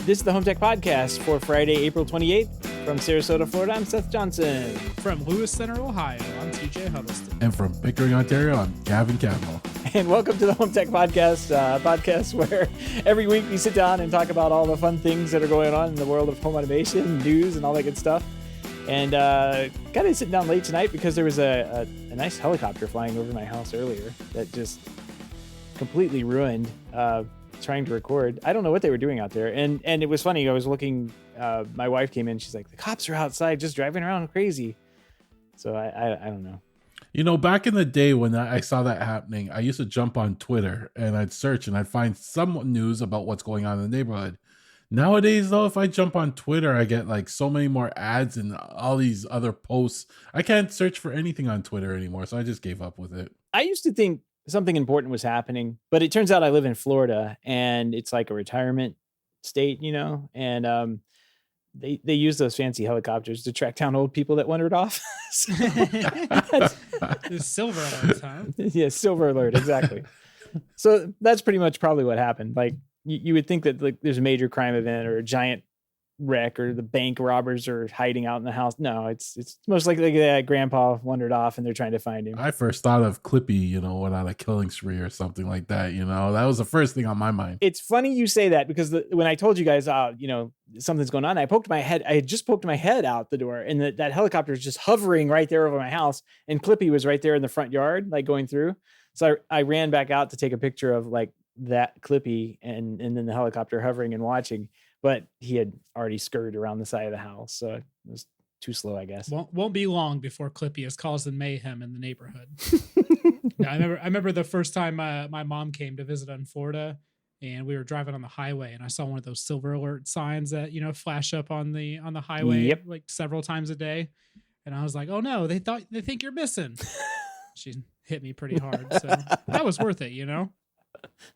This is the HomeTech Podcast for Friday, April 28th. From Sarasota, Florida, I'm Seth Johnson. From Lewis Center, Ohio, I'm TJ Huddleston. And from Pickering, Ontario, I'm Gavin Cavanaugh. And welcome to the HomeTech Podcast, podcast where every week we sit down and talk about all the fun things that are going on in the world of home automation, news, and all that good stuff. And kind of sitting down late tonight because there was a nice helicopter flying over my house earlier that just completely ruined trying to record. I don't know what they were doing out there. And it was funny. I was looking, my wife came in. She's like, the cops are outside just driving around crazy. So I don't know. You know, back in the day when I saw that happening, I used to jump on Twitter and I'd search and I'd find some news about what's going on in the neighborhood. Nowadays, though, if I jump on Twitter, I get like so many more ads and all these other posts. I can't search for anything on Twitter anymore, so I just gave up with it. I used to think something important was happening, but it turns out I live in Florida and it's like a retirement state, you know, and they use those fancy helicopters to track down old people that wandered off. The silver alert, huh? Yeah, silver alert, exactly. So that's pretty much probably what happened. Like you would think that like there's a major crime event or a giant wreck or the bank robbers are hiding out in the house. No, it's most likely that grandpa wandered off and they're trying to find him. I first thought of Clippy, you know, went on a killing spree or something like that. You know, that was the first thing on my mind. It's funny you say that because when I told you guys, you know, something's going on, I had just poked my head out the door and that helicopter is just hovering right there over my house. And Clippy was right there in the front yard, like going through. So I ran back out to take a picture of like that Clippy and then the helicopter hovering and watching. But he had already skirted around the side of the house, so it was too slow, I guess. Won't be long before Clippy is causing mayhem in the neighborhood. Yeah, I remember the first time my mom came to visit in Florida, and we were driving on the highway, and I saw one of those silver alert signs that flash up on the highway like several times a day, and I was like, oh no, they think you're missing. She hit me pretty hard, so that was worth it, you know.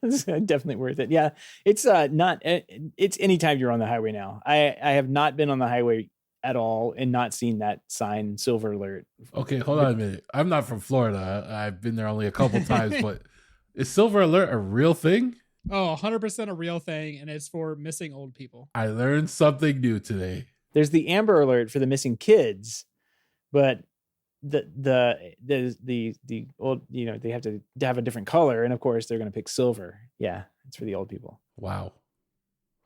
It's definitely worth it. Yeah, it's it's anytime you're on the highway now. I have not been on the highway at all and not seen that sign, silver alert. Okay, hold on a minute. I'm not from Florida. I've been there only a couple times, but is silver alert a real thing? Oh, 100% a real thing, and it's for missing old people. I learned something new today. There's the amber alert for the missing kids, but the old, you know, they have to have a different color, and of course they're going to pick silver. Yeah, it's for the old people. Wow.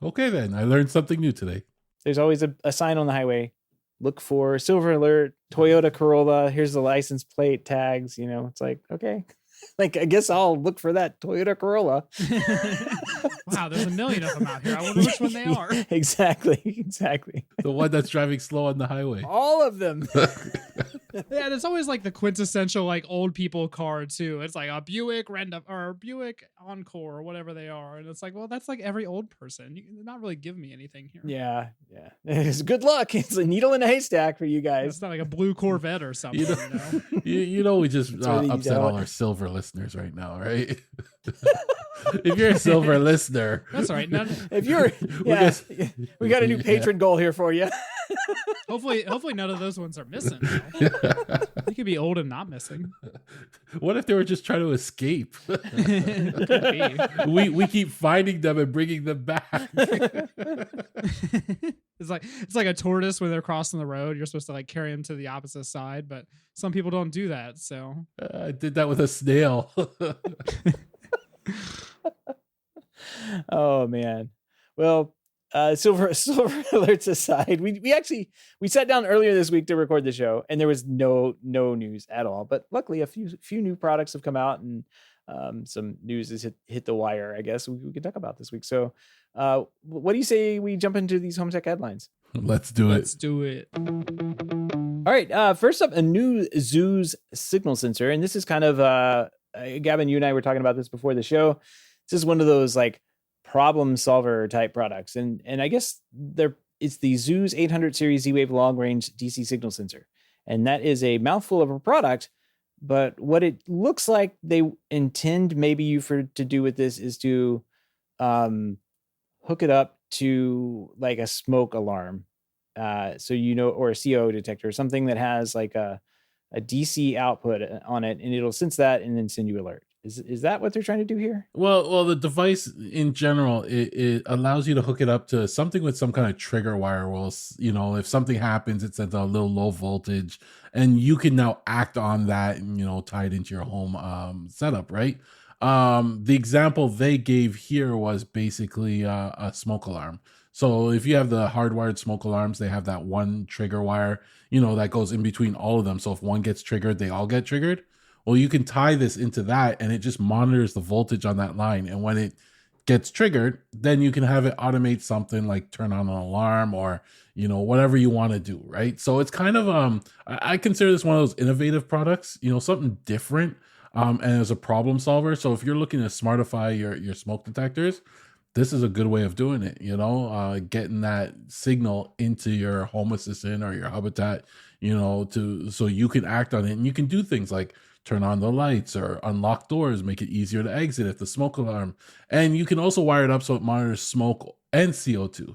Okay, then I learned something new today. There's always a sign on the highway. Look for silver alert, Toyota Corolla. Here's the license plate tags. You know, it's like, okay, like I guess I'll look for that Toyota Corolla. Wow, there's a million of them out here. I wonder which one they are. Exactly. The one that's driving slow on the highway. All of them. Yeah, there's always like the quintessential like old people car too. It's like a Buick or Buick Encore or whatever they are, and it's like, well, that's like every old person. They're not really giving me anything here. Yeah. It's good luck. It's a needle in a haystack for you guys. It's not like a blue Corvette or something. You know, we just upset all our silver listeners right now, right? If you're a silver listener, that's all right. If you're, we got a new patron goal here for you. Hopefully none of those ones are missing. They could be old and not missing. What if they were just trying to escape? Could be. We keep finding them and bringing them back. It's like a tortoise when they're crossing the road. You're supposed to like carry them to the opposite side, but some people don't do that. So I did that with a snail. Oh man. Well, silver alerts aside, we sat down earlier this week to record the show, and there was no news at all. But luckily, a few new products have come out, and some news has hit the wire. I guess we can talk about this week. So, what do you say we jump into these HomeTech headlines? Let's do it. Let's do it. All right. First up, a new Zooz signal sensor, and this is kind of Gavin, you and I were talking about this before the show. This is one of those like problem solver type products. And I guess it's the Zooz 800 series Z-Wave long range DC signal sensor. And that is a mouthful of a product, but what it looks like they intend maybe you to do with this is to hook it up to like a smoke alarm. So, you know, or a CO detector, something that has like a DC output on it, and it'll sense that and then send you alert. Is that what they're trying to do here? Well, the device in general, it allows you to hook it up to something with some kind of trigger wire. Well, if something happens, it sends a little low voltage, and you can now act on that and tie it into your home setup, right? The example they gave here was basically a smoke alarm. So if you have the hardwired smoke alarms, they have that one trigger wire, that goes in between all of them. So if one gets triggered, they all get triggered. Well, you can tie this into that and it just monitors the voltage on that line. And when it gets triggered, then you can have it automate something like turn on an alarm or, whatever you want to do, right? So it's kind of, I consider this one of those innovative products, something different, and as a problem solver. So if you're looking to smartify your smoke detectors, this is a good way of doing it, getting that signal into your home assistant or your habitat, so you can act on it and you can do things like turn on the lights or unlock doors, make it easier to exit if the smoke alarm. And you can also wire it up so it monitors smoke and CO2,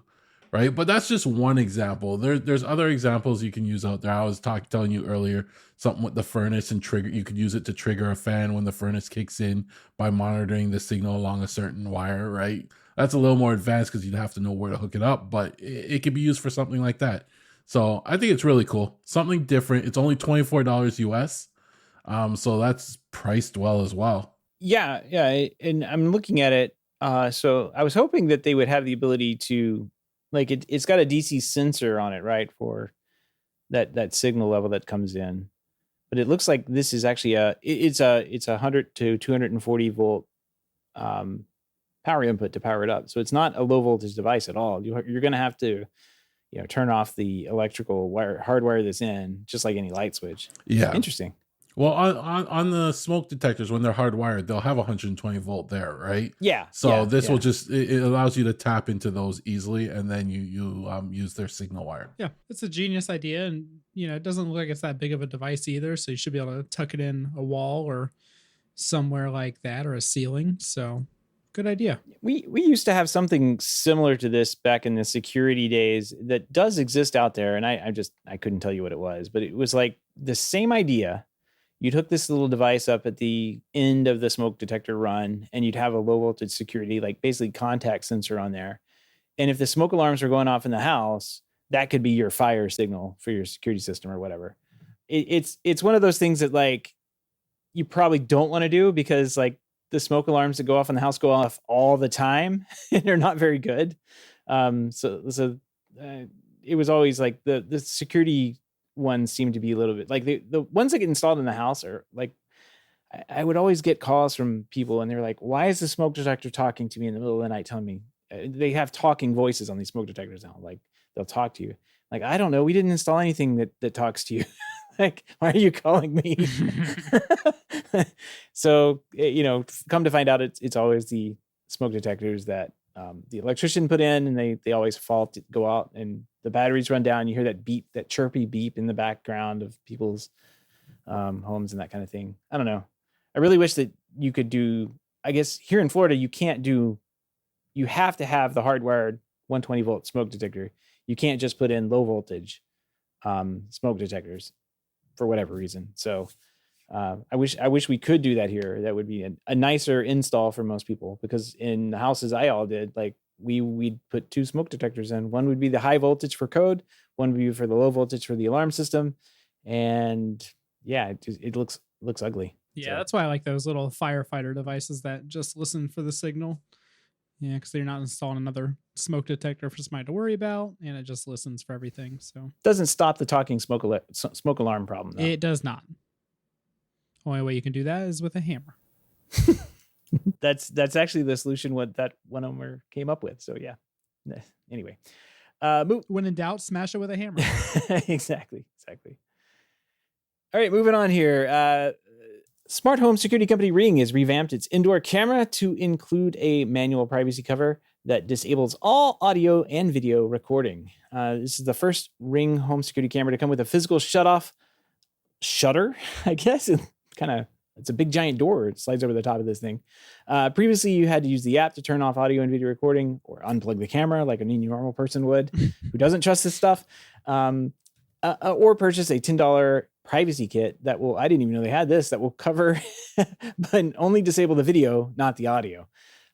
right? But that's just one example. There's other examples you can use out there. I was telling you earlier, something with the furnace and trigger. You could use it to trigger a fan when the furnace kicks in by monitoring the signal along a certain wire, right? That's a little more advanced because you'd have to know where to hook it up, but it could be used for something like that. So I think it's really cool. Something different. It's only $24 US. So that's priced well as well. Yeah. And I'm looking at it. So I was hoping that they would have the ability to, like, it's got a DC sensor on it, right, for that signal level that comes in. But it looks like this is actually it's a 100 to 240 volt power input to power it up. So it's not a low voltage device at all. You're going to have to, turn off the electrical hardwire this in, just like any light switch. Yeah. Interesting. Well, on the smoke detectors, when they're hardwired, they'll have 120 volt there, right? Yeah. So this will just, it allows you to tap into those easily, and then you use their signal wire. Yeah, it's a genius idea, and it doesn't look like it's that big of a device either. So you should be able to tuck it in a wall or somewhere like that, or a ceiling. So good idea. We used to have something similar to this back in the security days that does exist out there, and I couldn't tell you what it was, but it was like the same idea. You'd hook this little device up at the end of the smoke detector run, and you'd have a low voltage security, like basically contact sensor on there. And if the smoke alarms are going off in the house, that could be your fire signal for your security system or whatever. It's one of those things that, like, you probably don't want to do because, like, the smoke alarms that go off in the house go off all the time and they're not very good. So it was always like the security ones seem to be a little bit like the ones that get installed in the house are like, I would always get calls from people and they're like, why is the smoke detector talking to me in the middle of the night telling me they have talking voices on these smoke detectors now? Like, they'll talk to you. Like, I don't know. We didn't install anything that talks to you. Like, why are you calling me? So, come to find out it's always the smoke detectors that the electrician put in, and they always go out and the batteries run down. You hear that beep, that chirpy beep in the background of people's homes and that kind of thing. I don't know. I really wish that you could do, I guess here in Florida, you have to have the hardwired 120 volt smoke detector. You can't just put in low voltage smoke detectors for whatever reason. So I wish we could do that here. That would be a nicer install for most people, because in the houses I all did, like, we'd put two smoke detectors in. One would be the high voltage for code, one would be for the low voltage for the alarm system. And yeah, it looks ugly. Yeah, So that's why I like those little firefighter devices that just listen for the signal. Yeah, because they're not installing another smoke detector for somebody to worry about, and it just listens for everything. So doesn't stop the talking smoke alarm problem, though. It does not. Only way you can do that is with a hammer. That's actually the solution what that one owner came up with. So yeah. Anyway, when in doubt, smash it with a hammer. Exactly. All right, moving on here. Smart home security company Ring has revamped its indoor camera to include a manual privacy cover that disables all audio and video recording. This is the first Ring home security camera to come with a physical shutter, I guess. It's a big giant door. It slides over the top of this thing. Previously, you had to use the app to turn off audio and video recording or unplug the camera like any normal person would who doesn't trust this stuff. Or purchase a $10 privacy kit that will, I didn't even know they had this, that will cover, but only disable the video, not the audio.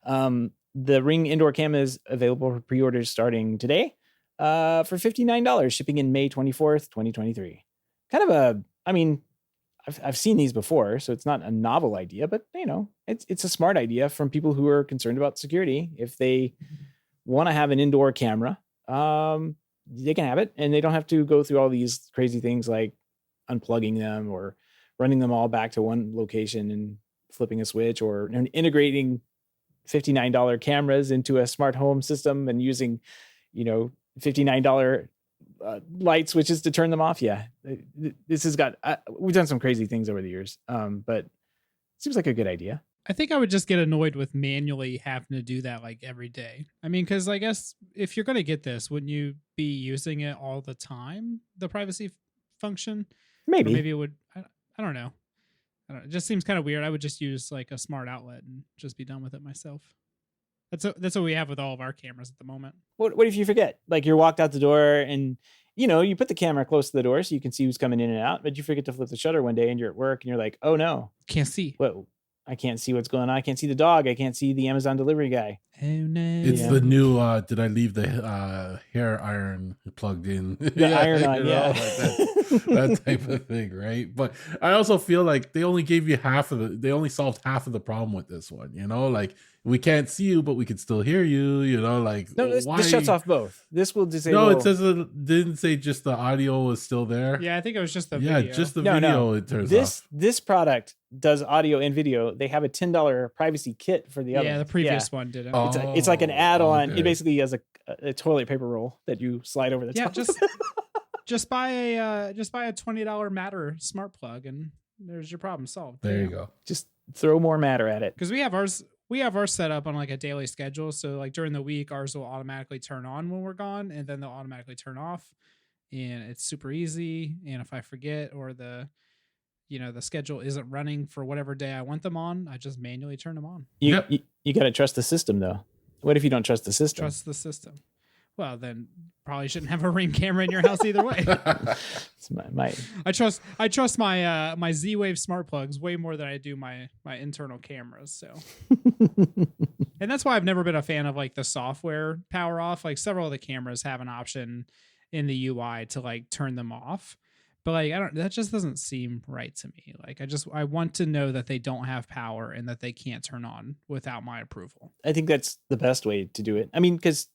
The Ring indoor cam is available for pre-orders starting today for $59, shipping in May 24th, 2023. Kind of I've seen these before, so it's not a novel idea, but it's a smart idea from people who are concerned about security. If they want to have an indoor camera, they can have it, and they don't have to go through all these crazy things like unplugging them or running them all back to one location and flipping a switch, or integrating $59 cameras into a smart home system and using, $59 light switches to turn them off. Yeah, this has got, we've done some crazy things over the years, but it seems like a good idea. I think I would just get annoyed with manually having to do that like every day. I mean, because I guess if you're going to get this, wouldn't you be using it all the time, the privacy function? Maybe. Or maybe it would, I don't know. It just seems kind of weird. I would just use like a smart outlet and just be done with it myself. That's what we have with all of our cameras at the moment. What if you forget? Like, you're walked out the door and you put the camera close to the door so you can see who's coming in and out, but you forget to flip the shutter one day and you're at work and you're like, oh no, can't see. What? I can't see what's going on. I can't see the dog. I can't see the Amazon delivery guy. Oh no! It's the new. Did I leave the hair iron plugged in? The iron on, yeah. That type of thing, right? But I also feel like they only gave you they only solved half of the problem with this one. Like, we can't see you, but we can still hear you. Like, no, this shuts off both. This will disable. No, it says it didn't say just the audio was still there. Yeah, I think it was just the video. Yeah, just the video. No. It turns off. This product does audio and video. They have a $10 privacy kit for the other. Yeah, the previous one didn't. It's like an add-on. Okay. It basically has a toilet paper roll that you slide over the top. Just buy a $20 Matter smart plug and there's your problem solved. There you go. Just throw more Matter at it. Because we have ours set up on like a daily schedule. So like during the week, ours will automatically turn on when we're gone, and then they'll automatically turn off. And it's super easy. And if I forget, or the schedule isn't running for whatever day I want them on, I just manually turn them on. You got to trust the system, though. What if you don't trust the system? Trust the system. Well, then probably shouldn't have a Ring camera in your house either way. It's I trust my Z-Wave smart plugs way more than I do my internal cameras. So, and that's why I've never been a fan of like the software power off. Like, several of the cameras have an option in the UI to like turn them off, but like that just doesn't seem right to me. Like, I want to know that they don't have power and that they can't turn on without my approval. I think that's the best way to do it. I mean, because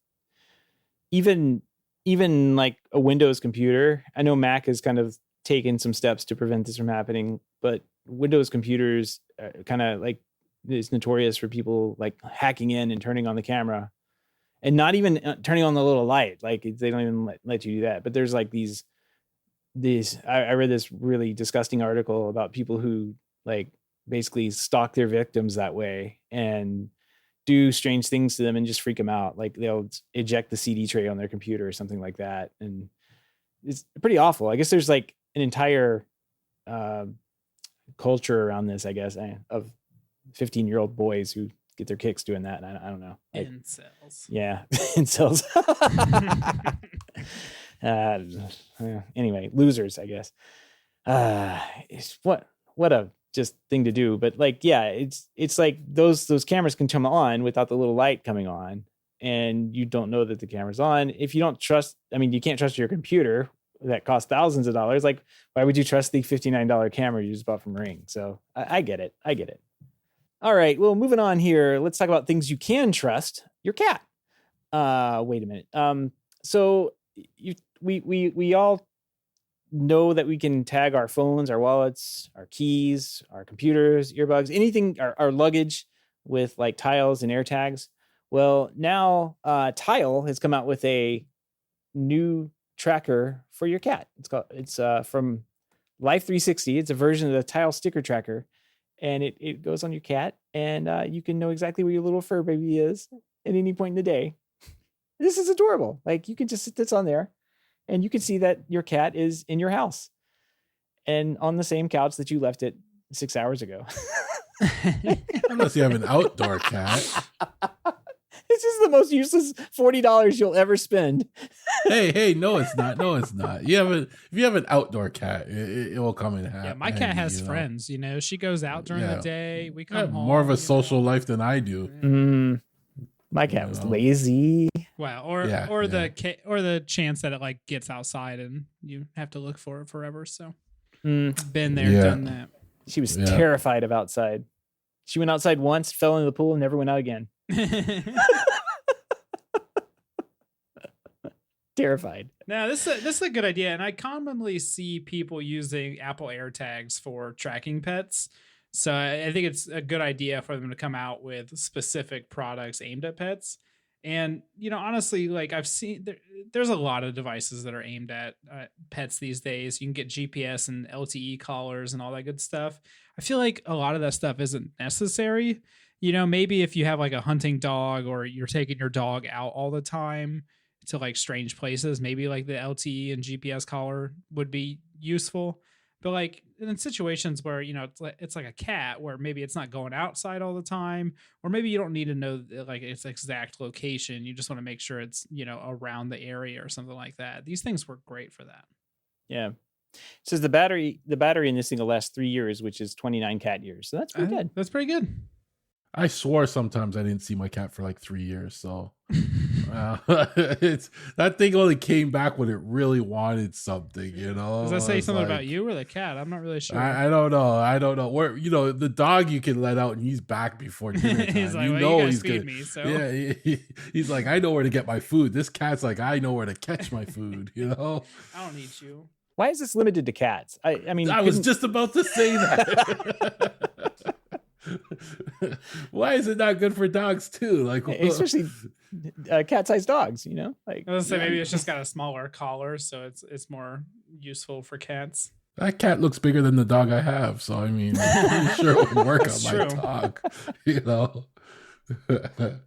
even like a Windows computer, I know Mac has kind of taken some steps to prevent this from happening, but Windows computers kind of like is notorious for people like hacking in and turning on the camera and not even turning on the little light. Like, they don't even let you do that. But there's like these I read this really disgusting article about people who like basically stalk their victims that way and do strange things to them and just freak them out. Like, they'll eject the CD tray on their computer or something like that. And it's pretty awful. I guess there's like an entire culture around this, I guess, of 15-year-old boys who get their kicks doing that. And I don't know. Like, incels. Yeah. Incels. Anyway, losers, I guess. It's what a just thing to do. But like, yeah, it's like those cameras can come on without the little light coming on, and you don't know that the camera's on. If you don't trust, I mean, you can't trust your computer that costs thousands of dollars. Like, why would you trust the $59 camera you just bought from Ring? So I get it. All right, well, moving on here, let's talk about things you can trust. Your cat. Wait a minute. So we all know that we can tag our phones, our wallets, our keys, our computers, earbuds, anything, our luggage with like tiles and air tags. Well, now Tile has come out with a new tracker for your cat. It's from Life 360. It's a version of the Tile sticker tracker, and it goes on your cat, and you can know exactly where your little fur baby is at any point in the day. This is adorable. Like, you can just sit this on there, and you can see that your cat is in your house and on the same couch that you left it 6 hours ago. Unless you have an outdoor cat. This is the most useless $40 you'll ever spend. Hey, no, it's not. No, it's not. If you have an outdoor cat, it will come in handy. Yeah, my cat has friends. She goes out during the day. We I come have home. more of a social life than I do. My cat was lazy. Well, or the chance that it like gets outside and you have to look for it forever. So been there, done that. She was terrified of outside. She went outside once, fell into the pool, and never went out again. Terrified. Now, this is a good idea, and I commonly see people using Apple AirTags for tracking pets. So I think it's a good idea for them to come out with specific products aimed at pets. And honestly, like I've seen, there's a lot of devices that are aimed at pets these days. You can get GPS and LTE collars and all that good stuff. I feel like a lot of that stuff isn't necessary. Maybe if you have like a hunting dog or you're taking your dog out all the time to like strange places, maybe like the LTE and GPS collar would be useful. But like in situations where, it's like a cat where maybe it's not going outside all the time, or maybe you don't need to know like its exact location. You just want to make sure it's, around the area or something like that. These things work great for that. Yeah. It says the battery in this thing will last 3 years, which is 29 cat years. So that's pretty good. That's pretty good. I swore sometimes I didn't see my cat for like 3 years. So it's that thing only came back when it really wanted something, Does that say something about you or the cat? I'm not really sure. I don't know. Where the dog you can let out and he's back before dinner time. He's like, he's feed me. So he's like, I know where to get my food. This cat's like, I know where to catch my food. I don't need you. Why is this limited to cats? I mean, I was just about to say that. Why is it not good for dogs too? Like, especially cat-sized dogs, like I was gonna say maybe it's just got a smaller collar, so it's more useful for cats. That cat looks bigger than the dog I have, so I mean, I'm pretty sure it would work on my dog.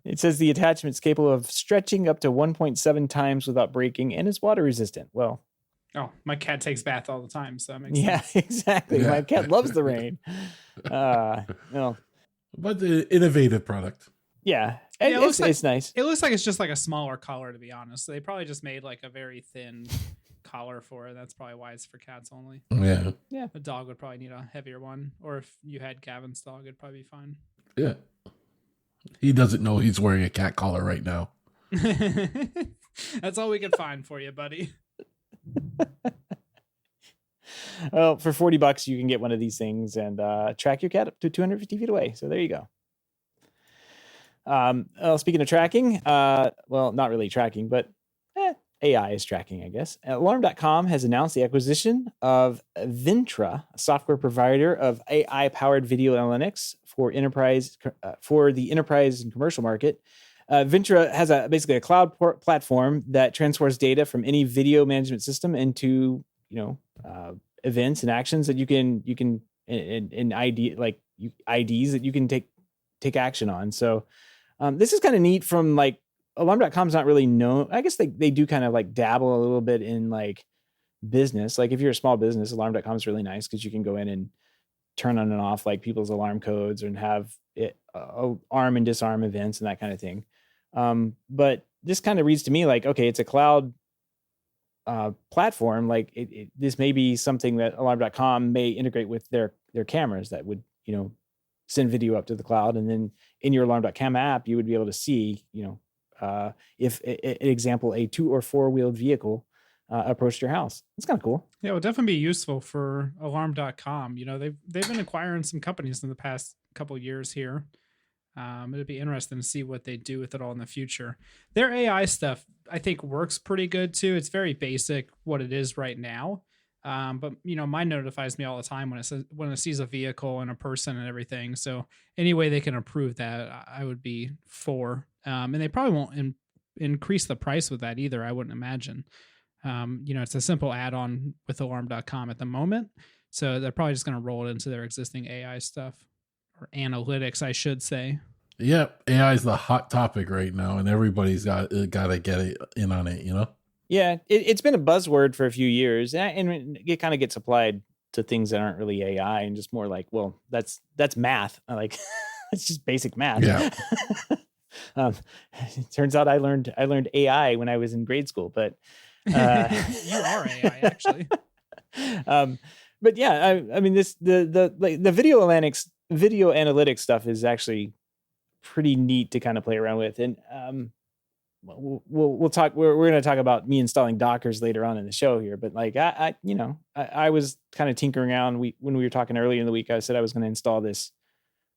It says the attachment's capable of stretching up to 1.7 times without breaking and is water resistant. Well, my cat takes bath all the time, so that makes sense. Exactly. My cat loves the rain. No. But the innovative product. Yeah. It's nice. It looks like it's just like a smaller collar, to be honest. So they probably just made like a very thin collar for it. That's probably why it's for cats only. Yeah. Yeah. A dog would probably need a heavier one. Or if you had Gavin's dog, it'd probably be fine. Yeah. He doesn't know he's wearing a cat collar right now. That's all we can find for you, buddy. Well, for $40, you can get one of these things and track your cat up to 250 feet away. So there you go. Speaking of tracking, well, not really tracking, but AI is tracking, I guess. Alarm.com has announced the acquisition of Vintra, a software provider of AI-powered video analytics for the enterprise and commercial market. Vintra has basically a cloud platform that transfers data from any video management system into events and actions that you can in IDs that you can take action on. So this is kind of neat. From like Alarm.com's not really known. I guess they do kind of like dabble a little bit in like business. Like if you're a small business, Alarm.com is really nice because you can go in and turn on and off like people's alarm codes and have it arm and disarm events and that kind of thing. But this kind of reads to me like, okay, it's a cloud platform. Like this may be something that Alarm.com may integrate with their cameras that would, send video up to the cloud. And then in your Alarm.com app, you would be able to see, if an example, a 2 or 4 wheeled vehicle approached your house. It's kind of cool. Yeah, it would definitely be useful for Alarm.com. They've been acquiring some companies in the past couple of years here. It'd be interesting to see what they do with it all in the future. Their AI stuff, I think, works pretty good too. It's very basic what it is right now. But mine notifies me all the time when it sees a vehicle and a person and everything. So any way they can improve that, I would be for. And they probably won't increase the price with that either, I wouldn't imagine. It's a simple add-on with Alarm.com at the moment. So they're probably just going to roll it into their existing AI stuff. Or analytics, I should say. Yep, AI is the hot topic right now, and everybody's got to get it in on it. Yeah, it's been a buzzword for a few years, and it kind of gets applied to things that aren't really AI and just more like, well, that's math. Like it's just basic math. Yeah. um, it turns out I learned AI when I was in grade school, but You are AI, actually. But yeah, I mean, the video analytics stuff is actually pretty neat to kind of play around with. And we'll talk, we're going to talk about me installing Dockers later on in the show here, but like, I was kind of tinkering around. When we were talking earlier in the week, I said I was going to install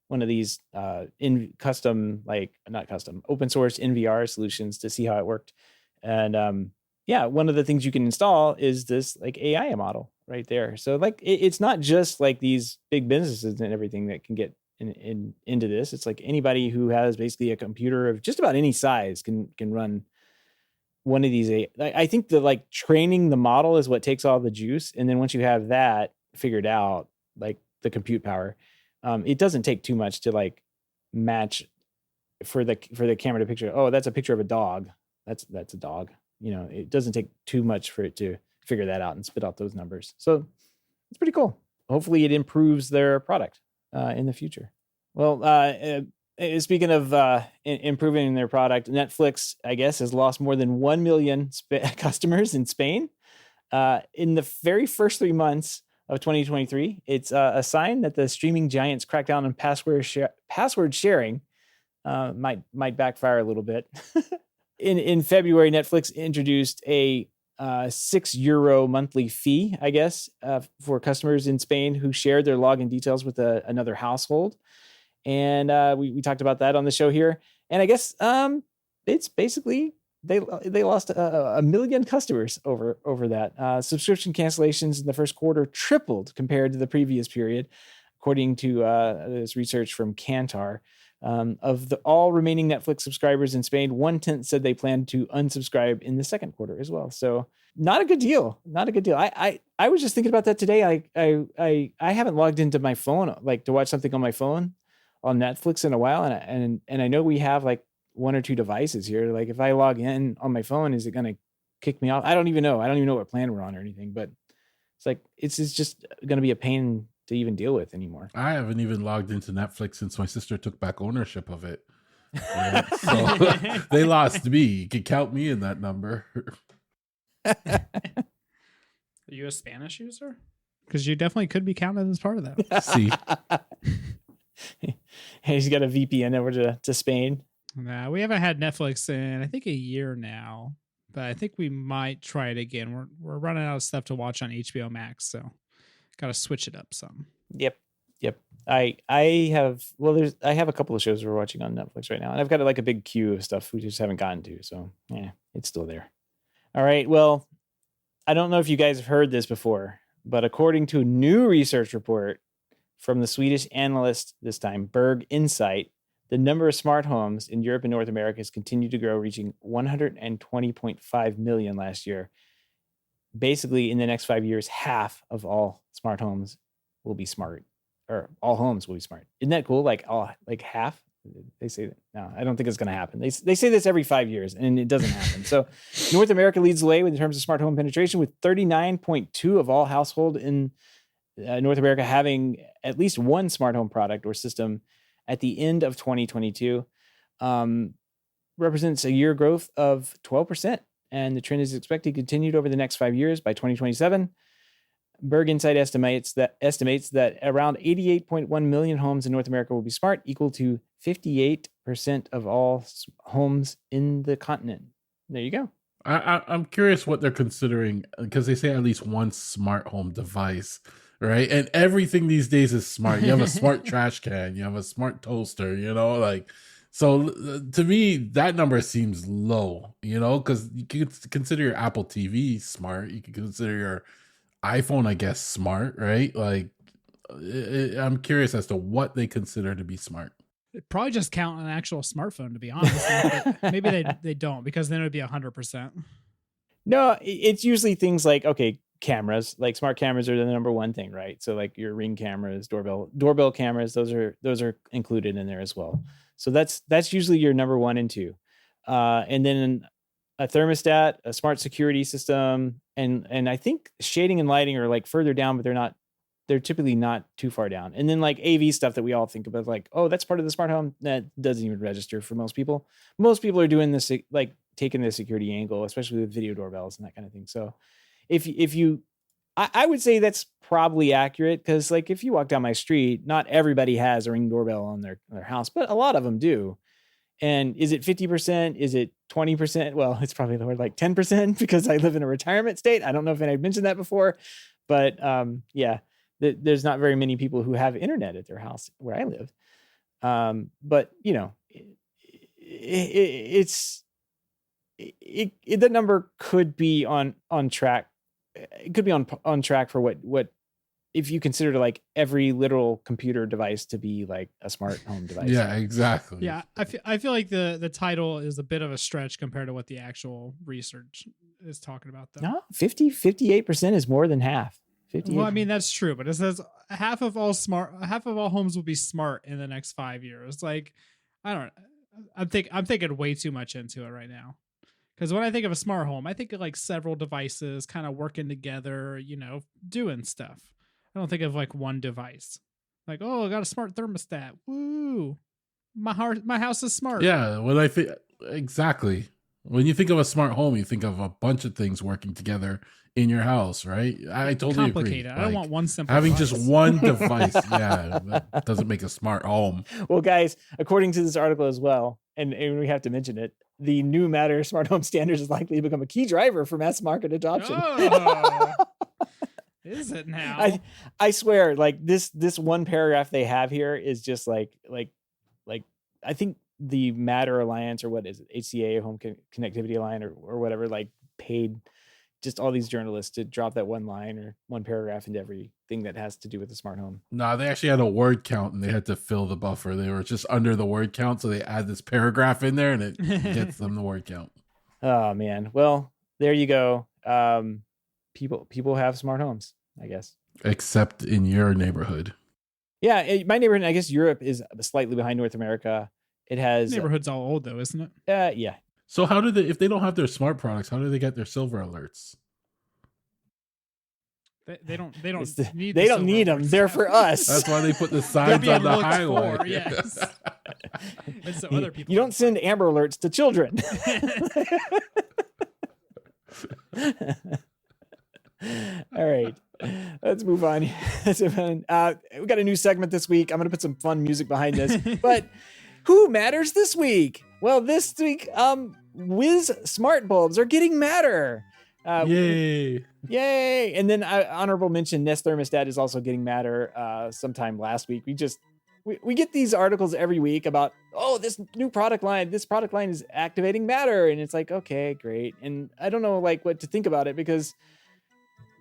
one of these open source NVR solutions to see how it worked. And one of the things you can install is this like AI model right there. So like it's not just like these big businesses and everything that can get into this. It's like anybody who has basically a computer of just about any size can run one of these. I think the like training the model is what takes all the juice, and then once you have that figured out, like the compute power, it doesn't take too much to like match for the camera to picture. Oh, that's a picture of a dog. That's a dog. It doesn't take too much for it to figure that out and spit out those numbers. So it's pretty cool. Hopefully it improves their product in the future. Well, speaking of improving their product, Netflix, I guess, has lost more than 1 million customers in Spain in the very first 3 months of 2023. It's a sign that the streaming giants crackdown on password sharing might backfire a little bit. In February, Netflix introduced a €6 monthly fee, I guess, for customers in Spain who shared their login details with another household. And we talked about that on the show here. And I guess it's basically they lost a million customers over that. Subscription cancellations in the first quarter tripled compared to the previous period, according to this research from Kantar. Of all remaining Netflix subscribers in Spain, 1/10 said they plan to unsubscribe in the second quarter as well. So not a good deal. Not a good deal. I was just thinking about that today. I haven't logged into my phone like to watch something on my phone on Netflix in a while, and I know we have like 1 or 2 devices here. Like if I log in on my phone, is it going to kick me off? I don't even know. I don't even know what plan we're on or anything. But it's like it's just going to be a pain to even deal with anymore. I haven't even logged into Netflix since my sister took back ownership of it. So they lost me. You can count me in that number. Are you a Spanish user? Because you definitely could be counted as part of that. See, he's got a VPN over to Spain. Nah, we haven't had Netflix in I think a year now, but I think we might try it again. We're running out of stuff to watch on HBO Max, so got to switch it up some. Yep. I have a couple of shows we're watching on Netflix right now, and I've got like a big queue of stuff we just haven't gotten to. So yeah, it's still there. All right. Well, I don't know if you guys have heard this before, but according to a new research report from the Swedish analyst, this time Berg Insight, the number of smart homes in Europe and North America has continued to grow, reaching 120.5 million last year. Basically, in the next 5 years, half of all smart homes will be smart, or all homes will be smart. Isn't that cool? Like half. They say that. No, I don't think it's going to happen. They say this every 5 years, and it doesn't happen. So, North America leads the way in terms of smart home penetration, with 39.2% of all household in North America having at least one smart home product or system at the end of 2022. Represents a year growth of 12%. And the trend is expected to continue over the next 5 years. By 2027, Berg Insight estimates that around 88.1 million homes in North America will be smart, equal to 58% of all homes in the continent. There you go. I'm curious what they're considering, because they say at least one smart home device, right? And everything these days is smart. You have a smart trash can, you have a smart toaster, So to me, that number seems low, because you could consider your Apple TV smart. You could consider your iPhone, I guess, smart, right? Like, I'm curious as to what they consider to be smart. They'd probably just count an actual smartphone, to be honest. Maybe they don't, because then it would be 100%. No, it's usually things like, okay, cameras, like smart cameras are the number one thing, right? So like your Ring cameras, doorbell cameras, those are included in there as well. So that's usually your number 1 and 2. And then a thermostat, a smart security system, and I think shading and lighting are like further down, but they're not they're typically not too far down. And then like AV stuff that we all think about, like, oh, that's part of the smart home. That doesn't even register for most people. Most people are doing this, like taking the security angle, especially with video doorbells and that kind of thing. So if you, I would say that's probably accurate, because like if you walk down my street, not everybody has a Ring doorbell on their house, but a lot of them do. And is it 50%? Is it 20%? Well, it's probably the word like 10% because I live in a retirement state. I don't know if I mentioned that before, but yeah, there's not very many people who have internet at their house where I live. But you know, the number could be on track. It could be on track for what if you consider like every literal computer device to be like a smart home device. Yeah, exactly. Yeah, I feel like the title is a bit of a stretch compared to what the actual research is talking about, though. No, 58% is more than half. 58. Well, I mean, that's true, but it says half of all homes will be smart in the next 5 years. Like, I'm thinking way too much into it right now. Because when I think of a smart home, I think of like several devices kind of working together, you know, doing stuff. I don't think of like one device. Like, oh, I got a smart thermostat. Woo. My house is smart. Yeah, exactly. When you think of a smart home, you think of a bunch of things working together in your house, right? I totally agree. I don't want one simple having device. just one device. Yeah, that doesn't make a smart home. Well, guys, according to this article as well, and we have to mention it, the new Matter smart home standards is likely to become a key driver for mass market adoption. Oh. Is it now? I swear, like this one paragraph they have here is just like I think the Matter Alliance, or what is it, HCA, Home Connectivity Alliance, or whatever, like paid just all these journalists to drop that one line or one paragraph into everything that has to do with the smart home. No, they actually had a word count and they had to fill the buffer. They were just under the word count, so they add this paragraph in there and it gets them the word count. Oh man, well there you go. People have smart homes, I guess. Except in your neighborhood. Yeah, my neighborhood, I guess Europe is slightly behind North America. It has neighborhood's all old though, isn't it? Yeah. So how do they, if they don't have their smart products, how do they get their silver alerts? They don't need them. They're for us. That's why they put the signs on the highway. Yes. And so other people. You don't send Amber Alerts to children. All right, let's move on. We got a new segment this week. I'm going to put some fun music behind this. But who matters this week? Well, this week, Wiz smart bulbs are getting Matter. Yay! And then honorable mention, Nest thermostat is also getting Matter. Sometime last week, we get these articles every week about, oh, this new product line. This product line is activating Matter, and it's like, okay, great. And I don't know like what to think about it, because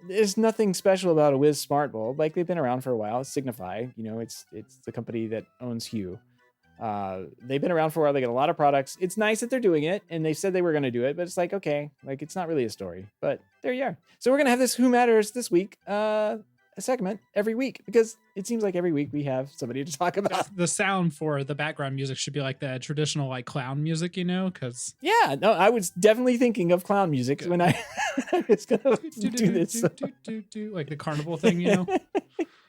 there's nothing special about a Wiz smart bulb. Like, they've been around for a while. It's Signify, you know, it's the company that owns Hue. They've been around for a while. They got a lot of products. It's nice that they're doing it, and they said they were going to do it, but it's like, okay, like it's not really a story, but there you are. So we're going to have this Who Matters this week, a segment every week, because it seems like every week we have somebody to talk about. The sound for the background music should be like the traditional like clown music, you know, because I was definitely thinking of clown music when I was gonna do this, like the carnival thing, you know.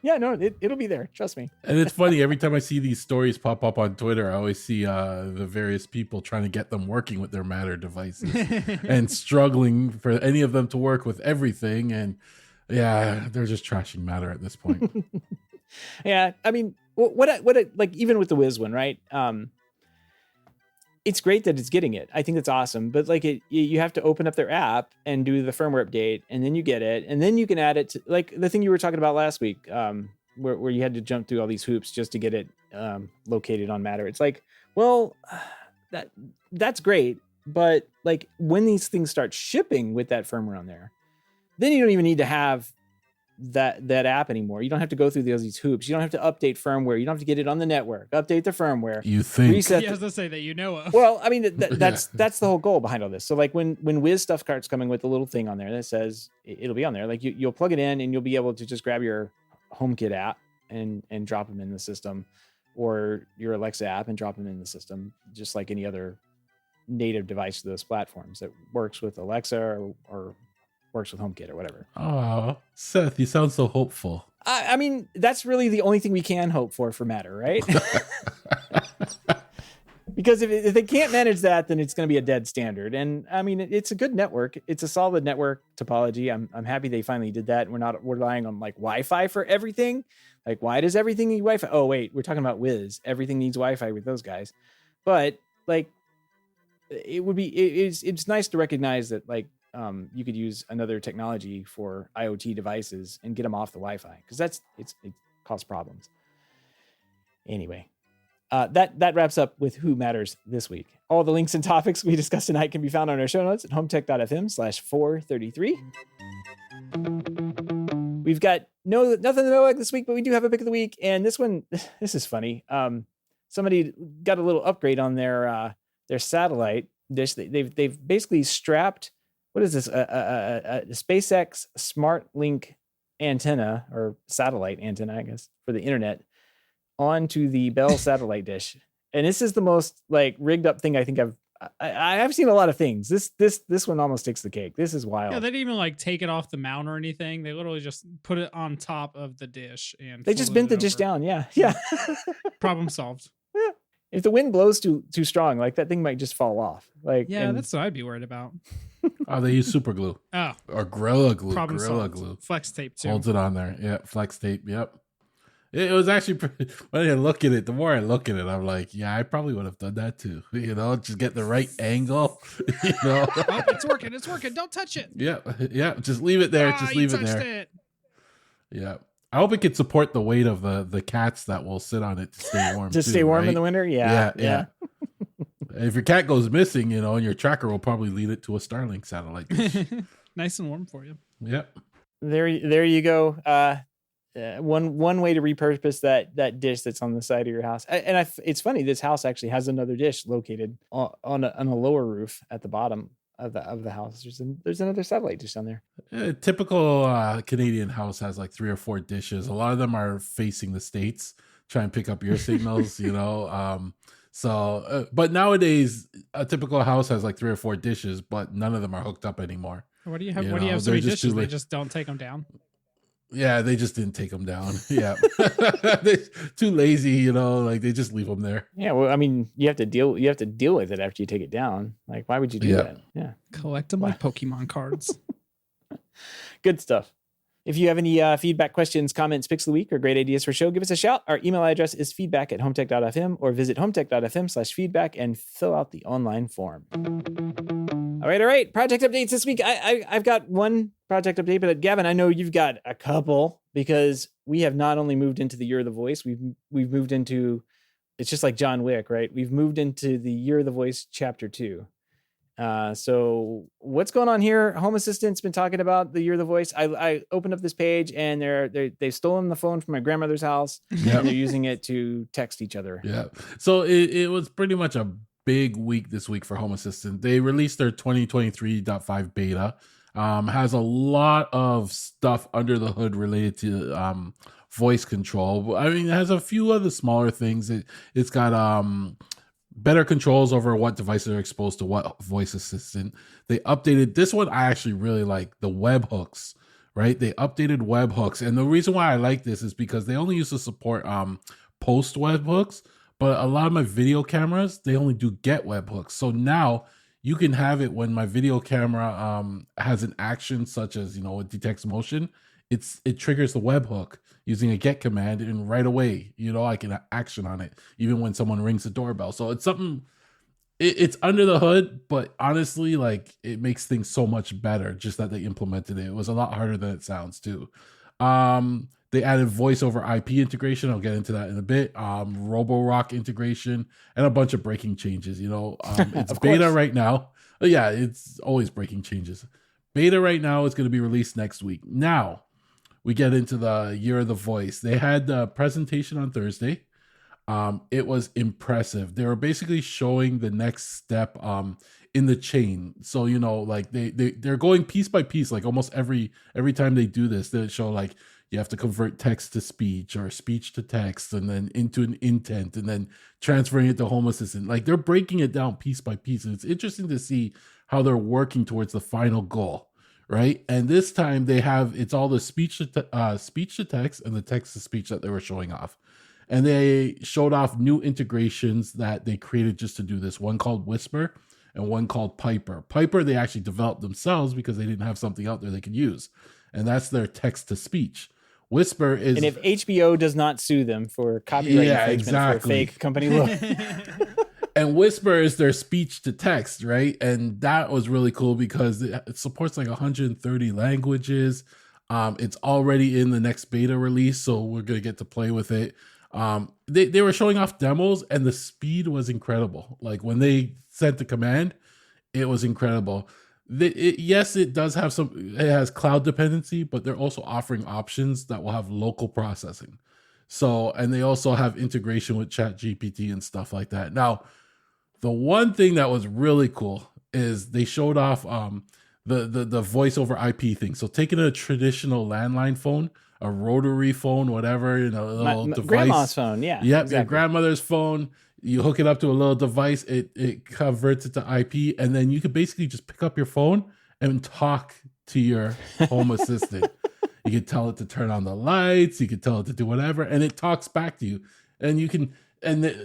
Yeah, no, it'll be there, trust me. And it's funny, every time I see these stories pop up on Twitter, I always see the various people trying to get them working with their Matter devices and struggling for any of them to work with everything. And yeah, they're just trashing Matter at this point. Yeah, I mean, what like even with the Wiz one, right? It's great that it's getting it. I think that's awesome. But like you have to open up their app and do the firmware update, and then you get it, and then you can add it to like the thing you were talking about last week, where you had to jump through all these hoops just to get it located on Matter. It's like, well, that's great, but like when these things start shipping with that firmware on there, then you don't even need to have that app anymore. You don't have to go through these hoops. You don't have to update firmware. You don't have to get it on the network, update the firmware. You think? Reset. Yeah, I was gonna say that, you know of. Well, I mean that's the whole goal behind all this. So like when Wiz stuff starts coming with a little thing on there that says it'll be on there, like you'll plug it in and you'll be able to just grab your HomeKit app and drop them in the system, or your Alexa app and drop them in the system, just like any other native device to those platforms that works with Alexa or works with HomeKit or whatever. Oh, Seth, you sound so hopeful. I mean, that's really the only thing we can hope for Matter, right? Because if they can't manage that, then it's going to be a dead standard. And I mean, it's a good network. It's a solid network topology. I'm happy they finally did that. We're not relying on like Wi-Fi for everything. Like, why does everything need Wi-Fi? Oh, wait, we're talking about Wiz. Everything needs Wi-Fi with those guys. But like, it's nice to recognize that like you could use another technology for IoT devices and get them off the Wi-Fi, because it causes problems. Anyway. That wraps up with Who Matters this week. All the links and topics we discussed tonight can be found on our show notes at HomeTech.fm/433. We've got nothing to know this week, but we do have a pick of the week. And this one, this is funny. Somebody got a little upgrade on their satellite dish. They've basically strapped, what is this? A SpaceX SmartLink antenna, or satellite antenna, I guess, for the internet, onto the Bell satellite dish. And this is the most like rigged up thing I think I've seen a lot of things. This one almost takes the cake. This is wild. Yeah, they didn't even like take it off the mount or anything. They literally just put it on top of the dish and they just bent the dish down. Yeah. Problem solved. Yeah. If the wind blows too strong, like that thing might just fall off. Like, yeah, that's what I'd be worried about. Oh, they use super glue. Oh, or Gorilla Glue. Problem Gorilla solved. Glue. Flex tape too. Holds it on there. Yeah, flex tape. Yep. It was actually when I look at it, the more I look at it, I'm like, yeah, I probably would have done that too. You know, just get the right angle. You know, oh, it's working. It's working. Don't touch it. Yeah. Just leave it there. Just leave it there. It. Yeah. I hope it can support the weight of the cats that will sit on it to stay warm. Just stay warm in the winter. Yeah. If your cat goes missing, you know, and your tracker will probably lead it to a Starlink satellite dish. Nice and warm for you. Yep. There you go. One way to repurpose that dish that's on the side of your house. And it's funny, this house actually has another dish located on a lower roof at the bottom of the house. There's another satellite dish down there. A typical Canadian house has like 3 or 4 dishes. A lot of them are facing the States, try and pick up your signals, you know. But nowadays a typical house has like 3 or 4 dishes, but none of them are hooked up anymore. What do you have? What do you have so many dishes? They just don't take them down. Yeah, they just didn't take them down. Yeah. They're too lazy, you know, like they just leave them there. Yeah, well, I mean, you have to deal with it after you take it down. Like, why would you do that? Yeah. Collect them like Pokemon cards. Good stuff. If you have any feedback, questions, comments, picks of the week, or great ideas for a show, give us a shout. Our email address is feedback@HomeTech.fm, or visit HomeTech.fm/feedback and fill out the online form. All right. Project updates this week. I've got one project update, but Gavin, I know you've got a couple, because we have not only moved into the Year of the Voice, we've moved into, it's just like John Wick, right? We've moved into the Year of the Voice Chapter 2. So what's going on here? Home Assistant's been talking about the Year of the Voice. I opened up this page and they've stolen the phone from my grandmother's house. Yep. And they're using it to text each other. Yeah. So it was pretty much a big week this week for Home Assistant. They released their 2023.5 beta. Has a lot of stuff under the hood related to voice control. I mean, it has a few other smaller things. It's got better controls over what devices are exposed to what voice assistant. They updated this one. I actually really like the webhooks, right? They updated webhooks. And the reason why I like this is because they only used to support post webhooks, but a lot of my video cameras, they only do get webhooks. So now you can have it when my video camera has an action such as, you know, it detects motion. It triggers the webhook using a get command, and right away, you know, I can action on it even when someone rings the doorbell. So it's something, it's under the hood, but honestly, like, it makes things so much better just that they implemented it. It was a lot harder than it sounds too. They added voice over IP integration. I'll get into that in a bit. Roborock integration and a bunch of breaking changes. You know, it's beta right now. Yeah, it's always breaking changes. Beta right now is going to be released next week. Now we get into the Year of the Voice. They had the presentation on Thursday. It was impressive. They were basically showing the next step in the chain. So, you know, like they're going piece by piece. Like almost every time they do this, they show like you have to convert text to speech or speech to text, and then into an intent, and then transferring it to Home Assistant. Like they're breaking it down piece by piece. And it's interesting to see how they're working towards the final goal, right? And this time they have, it's all the speech to text and the text to speech that they were showing off. And they showed off new integrations that they created just to do this. One called Whisper and one called Piper. Piper they actually developed themselves because they didn't have something out there they could use. And that's their text to speech. Whisper is, and if HBO does not sue them for copyright infringement for a fake company logo. And Whisper is their speech to text, right? And that was really cool because it supports like 130 languages. It's already in the next beta release, so we're gonna get to play with it. They were showing off demos, and the speed was incredible. Like when they sent the command, it was incredible. Yes, it does have it has cloud dependency, but they're also offering options that will have local processing. So, and they also have integration with ChatGPT and stuff like that. Now, the one thing that was really cool is they showed off the voice over IP thing. So taking a traditional landline phone, a rotary phone, whatever, a little device. Grandma's phone, yeah. Yep, exactly. Your grandmother's phone. You hook it up to a little device, it converts it to IP, and then you could basically just pick up your phone and talk to your home assistant. You could tell it to turn on the lights, you could tell it to do whatever, and it talks back to you. And you can,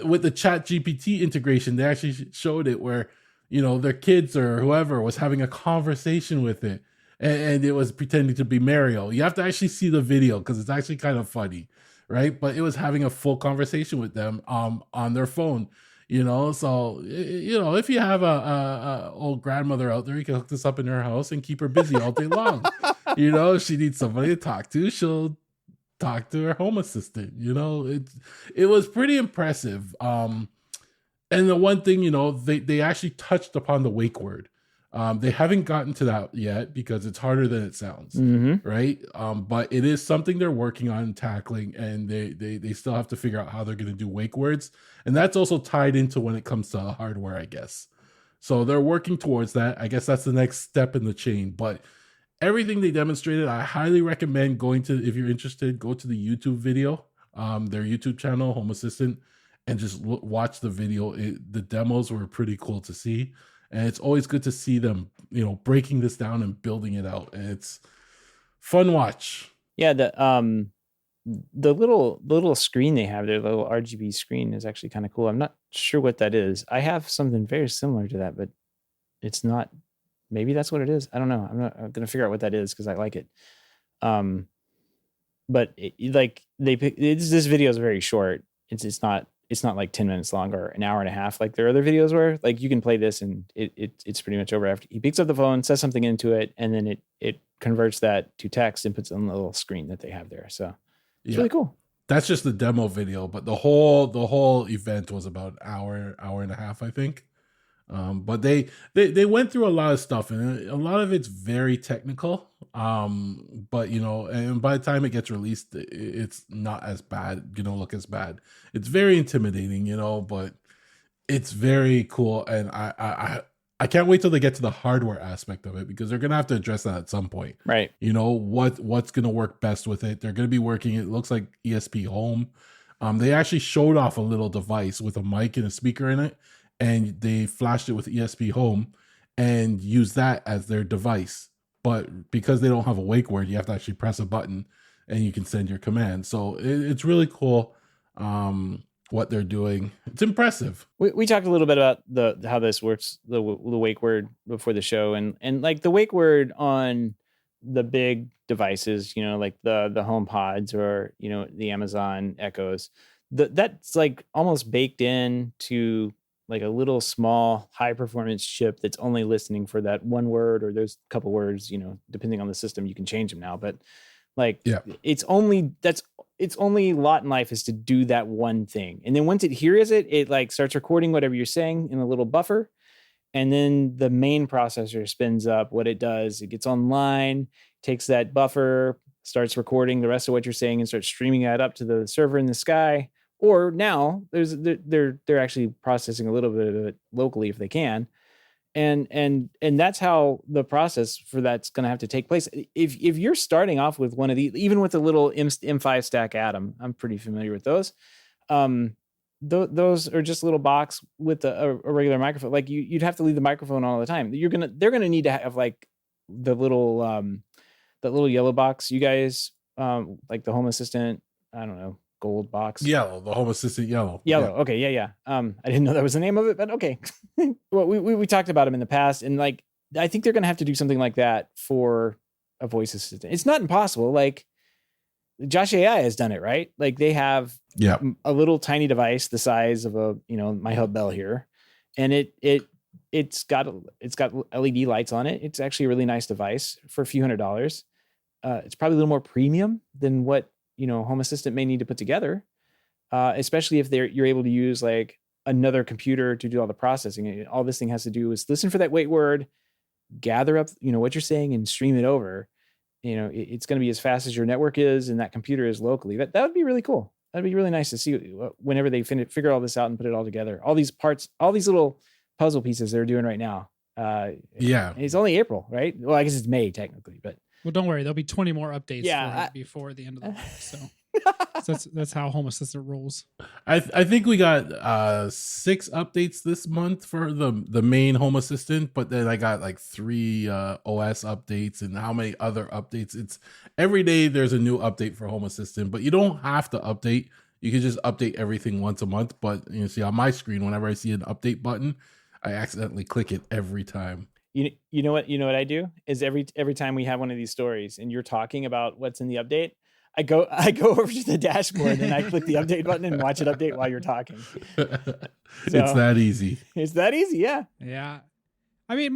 with the Chat GPT integration, they actually showed it where, their kids or whoever was having a conversation with it, and it was pretending to be Mario. You have to actually see the video because it's actually kind of funny, right? But it was having a full conversation with them on their phone, So, if you have a old grandmother out there, you can hook this up in her house and keep her busy all day long. If she needs somebody to talk to, she'll talk to her home assistant. It was pretty impressive. And the one thing, they actually touched upon the wake word. They haven't gotten to that yet because it's harder than it sounds, right? But it is something they're working on tackling, and they still have to figure out how they're going to do wake words. And that's also tied into when it comes to hardware, I guess. So they're working towards that. I guess that's the next step in the chain. But everything they demonstrated, I highly recommend going to, if you're interested, go to the YouTube video, their YouTube channel, Home Assistant, and just watch the video. The demos were pretty cool to see. And it's always good to see them, breaking this down and building it out. And it's fun watch. Yeah, the little screen they have, their little RGB screen is actually kind of cool. I'm not sure what that is. I have something very similar to that, but it's not. Maybe that's what it is. I don't know. I'm gonna figure out what that is because I like it. But this video is very short. It's not like 10 minutes long or an hour and a half like their other videos were. Like you can play this and it's pretty much over after he picks up the phone, says something into it, and then it converts that to text and puts it on the little screen that they have there. So it's really cool. That's just the demo video, but the whole event was about an hour and a half, I think. But they went through a lot of stuff, and a lot of it's very technical. But and by the time it gets released, it's not as bad, look as bad. It's very intimidating, but it's very cool. And I can't wait till they get to the hardware aspect of it, because they're going to have to address that at some point. Right. What's going to work best with it. They're going to be working, it looks like ESP Home. They actually showed off a little device with a mic and a speaker in it, and they flashed it with ESP Home and used that as their device. But because they don't have a wake word, you have to actually press a button and you can send your command. So it's really cool what they're doing. It's impressive. We talked a little bit about how this works, the wake word before the show, and like the wake word on the big devices, like the Home Pods or the Amazon Echoes. That's like almost baked in to like a little small high performance chip that's only listening for that one word, or there's a couple words, depending on the system, you can change them now. But like, it's only lot in life is to do that one thing. And then once it hears it, it like starts recording whatever you're saying in a little buffer. And then the main processor spins up what it does. It gets online, takes that buffer, starts recording the rest of what you're saying and starts streaming that up to the server in the sky. Or now they're actually processing a little bit of it locally if they can, and that's how the process for that's going to have to take place. If you're starting off with one of these, even with a little M5 stack Atom, I'm pretty familiar with those. Those are just a little box with a regular microphone. Like you'd have to leave the microphone all the time. They're gonna need to have like the little that little yellow box you guys like the Home Assistant, I don't know, gold box. Yellow, the Home Assistant yellow. Yellow. Yeah. Okay. Yeah. I didn't know that was the name of it, but okay. Well, we talked about them in the past, and like I think they're gonna have to do something like that for a voice assistant. It's not impossible. Like Josh AI has done it, right? Like they have a little tiny device the size of a, my Hub Bell here, and it's got LED lights on it. It's actually a really nice device for a few $100s. It's probably a little more premium than what Home Assistant may need to put together, especially if you're able to use like another computer to do all the processing. All this thing has to do is listen for that wait word, gather up what you're saying, and stream it over. It's going to be as fast as your network is and that computer is locally. That would be really cool. That'd be really nice to see whenever they figure all this out and put it all together. All these parts, all these little puzzle pieces they're doing right now. It's only April, right? Well, I guess it's May technically, but well, don't worry, there'll be 20 more updates for it before the end of the month. So that's how Home Assistant rolls. I think we got 6 updates this month for the main Home Assistant, but then I got like 3 OS updates, and how many other updates. It's every day there's a new update for Home Assistant, but you don't have to update. You can just update everything once a month. But you see on my screen, whenever I see an update button, I accidentally click it every time. You know what I do is every time we have one of these stories and you're talking about what's in the update, I go over to the dashboard and I click the update button and watch it update while you're talking. It's that easy. It's that easy, yeah. Yeah. I mean,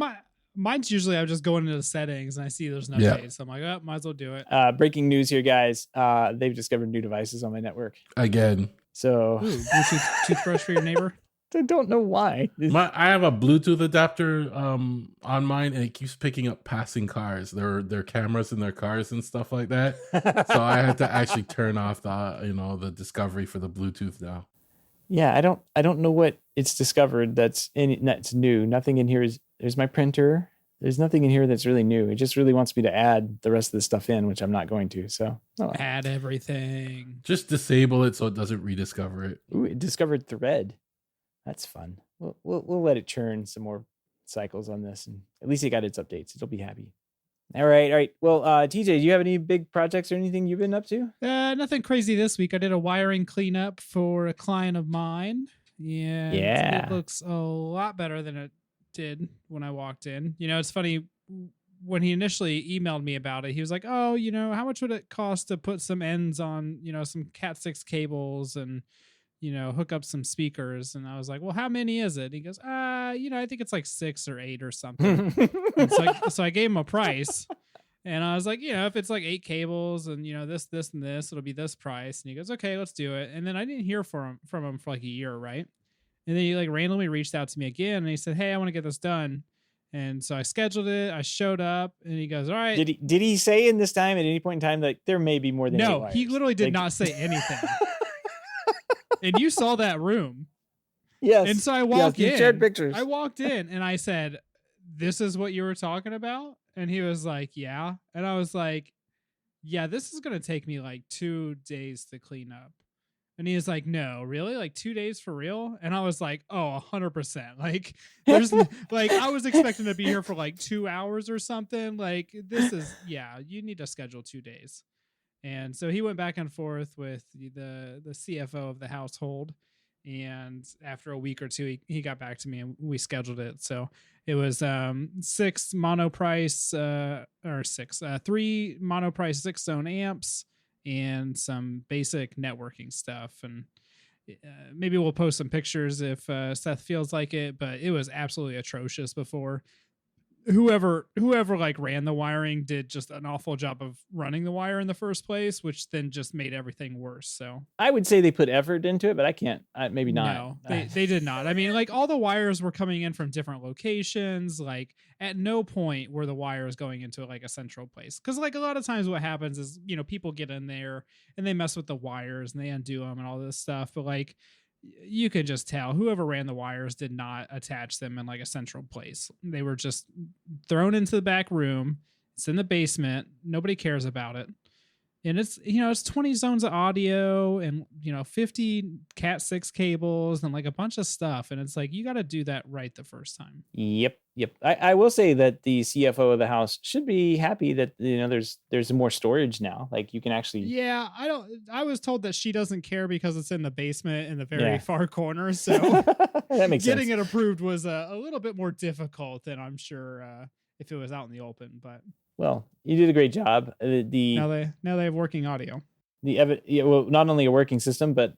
mine's usually I'm just going into the settings and I see there's an update, so I'm like, oh, might as well do it. Breaking news here, guys. They've discovered new devices on my network again. So, Bluetooth toothbrush for your neighbor. I don't know why. I have a Bluetooth adapter on mine, and it keeps picking up passing cars. Their cameras in their cars and stuff like that. So I had to actually turn off the discovery for the Bluetooth now. Yeah, I don't know what it's discovered that's new. Nothing in here there's my printer. There's nothing in here that's really new. It just really wants me to add the rest of the stuff in, which I'm not going to. So add everything. Just disable it so it doesn't rediscover it. Ooh, it discovered thread. That's fun. We'll let it churn some more cycles on this, and at least it got its updates. It'll be happy. All right. Well, TJ, do you have any big projects or anything you've been up to? Nothing crazy this week. I did a wiring cleanup for a client of mine. Yeah. It looks a lot better than it did when I walked in. It's funny. When he initially emailed me about it, he was like, oh, how much would it cost to put some ends on, some Cat 6 cables and hook up some speakers. And I was like, well, how many is it? He goes, I think it's like 6 or 8 or something. So I gave him a price, and I was like, if it's like 8 cables and, this and this, it'll be this price. And he goes, okay, let's do it. And then I didn't hear from him for like a year. Right. And then he like randomly reached out to me again, and he said, hey, I want to get this done. And so I scheduled it. I showed up, and he goes, all right. Did he say in this time at any point in time, like there may be more than 8 wires? He literally did not say anything. And you saw that room. Yes. And so I walked in. You shared pictures. I walked in and I said, this is what you were talking about? And he was like, yeah. And I was like, yeah, this is going to take me like 2 days to clean up. And he was like, no, really? Like 2 days for real? And I was like, oh, 100%. Like, there's like, I was expecting to be here for like 2 hours or something. Like, this is, you need to schedule 2 days. And so he went back and forth with the CFO of the household. And after a week or two, he got back to me and we scheduled it. So it was 3 mono price 6 zone amps and some basic networking stuff. And maybe we'll post some pictures if Seth feels like it, but it was absolutely atrocious before. Whoever like ran the wiring did just an awful job of running the wire in the first place, which then just made everything worse. So I would say they put effort into it, but I can't. Maybe not. No, they did not. I mean, like all the wires were coming in from different locations. Like at no point were the wires going into like a central place. Because like a lot of times what happens is people get in there and they mess with the wires and they undo them and all this stuff. But like you could just tell whoever ran the wires did not attach them in like a central place. They were just thrown into the back room. It's in the basement. Nobody cares about it. And it's, it's 20 zones of audio and, 50 Cat 6 cables and like a bunch of stuff. And it's like, you got to do that right the first time. Yep. I will say that the CFO of the house should be happy that, there's more storage now. Like you can actually. Yeah, I was told that she doesn't care because it's in the basement in the very Yeah. far corner. So That makes getting sense. it approved was a little bit more difficult than I'm sure if it was out in the open. But Well, you did a great job. now they have working audio. Well, not only a working system, but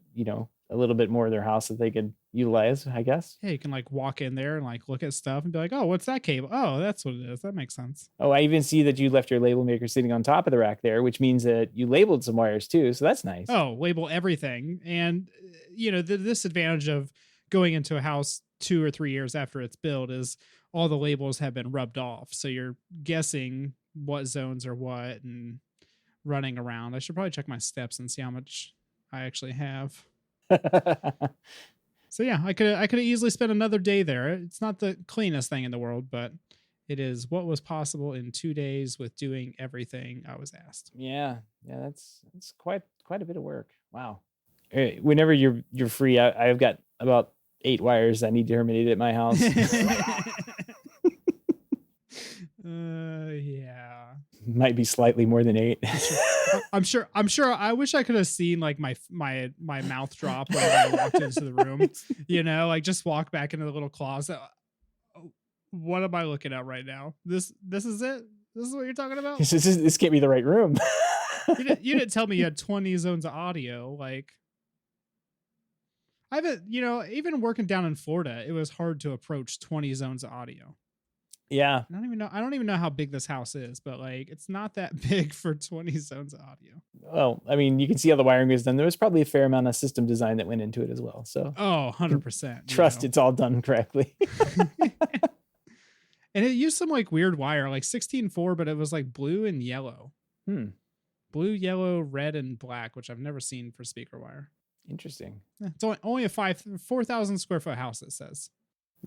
a little bit more of their house that they could utilize, I guess. Yeah, you can like walk in there and like look at stuff and be like, oh, what's that cable? Oh, that's what it is. That makes sense. Oh, I even see that you left your label maker sitting on top of the rack there, which means that you labeled some wires too. So that's nice. Oh, label everything. And, the disadvantage of going into a house 2 or 3 years after it's built is all the labels have been rubbed off. So you're guessing what zones are what and running around. I should probably check my steps and see how much I actually have. So yeah, I could have easily spent another day there. It's not the cleanest thing in the world, but it is what was possible in 2 days with doing everything I was asked. Yeah, that's quite a bit of work. Wow. Whenever you're free, I've got about 8 wires I need terminated at my house. Yeah. Might be slightly more than 8. I'm sure. I wish I could have seen like my mouth drop when I walked into the room. Like just walk back into the little closet. What am I looking at right now? This is it. This is what you're talking about. This can't be the right room. You didn't tell me you had 20 zones of audio. Like I haven't. Even working down in Florida, it was hard to approach 20 zones of audio. Yeah. I don't even know how big this house is, but like it's not that big for 20 zones of audio. Well, I mean, you can see how the wiring was done. There was probably a fair amount of system design that went into it as well. So 100%. Trust it's all done correctly. And it used some like weird wire, like 16.4, but it was like blue and yellow. Blue, yellow, red, and black, which I've never seen for speaker wire. Interesting. It's only a 4,000 square foot house, it says.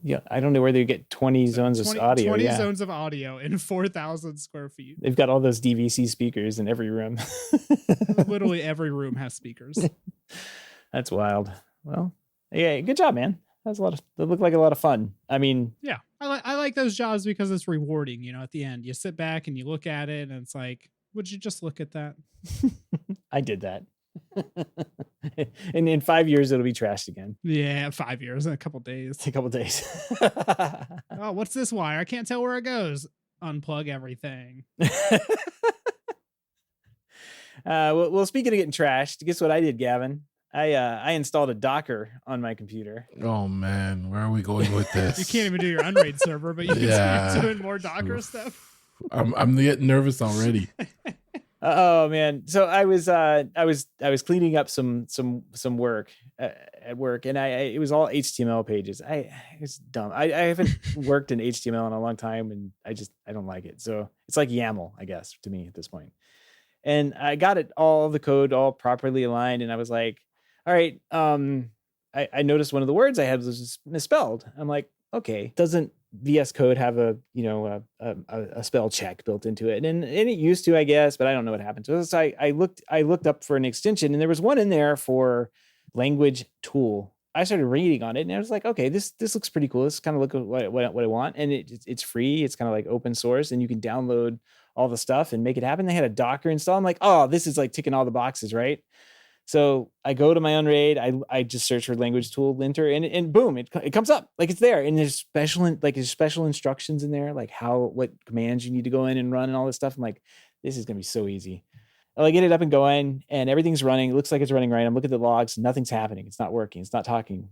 Yeah, I don't know where they get 20 zones of audio. 20 zones of audio in 4,000 square feet. They've got all those DVC speakers in every room. Literally every room has speakers. That's wild. Well, yeah, good job, man. That looked like a lot of fun. I mean, yeah, I like those jobs because it's rewarding. At the end, you sit back and you look at it, and it's like, would you just look at that? I did that. And in 5 years, it'll be trashed again. Yeah, 5 years in a couple days. Oh, what's this wire? I can't tell where it goes. Unplug everything. Well, speaking of getting trashed, guess what I did, Gavin? I installed a Docker on my computer. Oh man, where are we going with this? You can't even do your Unraid server, but you can start doing more Docker stuff. I'm getting nervous already. Oh man! So I was cleaning up some work at work, and it was all HTML pages. It's dumb. I haven't worked in HTML in a long time, and I don't like it. So it's like YAML, I guess, to me at this point. And I got the code all properly aligned, and I was like, all right. I noticed one of the words I had was misspelled. I'm like, okay, doesn't VS Code have a spell check built into it? And it used to, I guess, but I don't know what happened. So I looked up for an extension, and there was one in there for language tool. I started reading on it, and I was like, okay, this looks pretty cool. This kind of look what I want, and it's free. It's kind of like open source, and you can download all the stuff and make it happen. They had a Docker install. I'm like, oh, this is like ticking all the boxes, right? So I go to my Unraid. I just search for language tool linter, and boom, it comes up like it's there. And there's special instructions in there, like what commands you need to go in and run and all this stuff. I'm like, this is gonna be so easy. I get it up and going, and everything's running. It looks like it's running right. I'm looking at the logs. Nothing's happening. It's not working. It's not talking.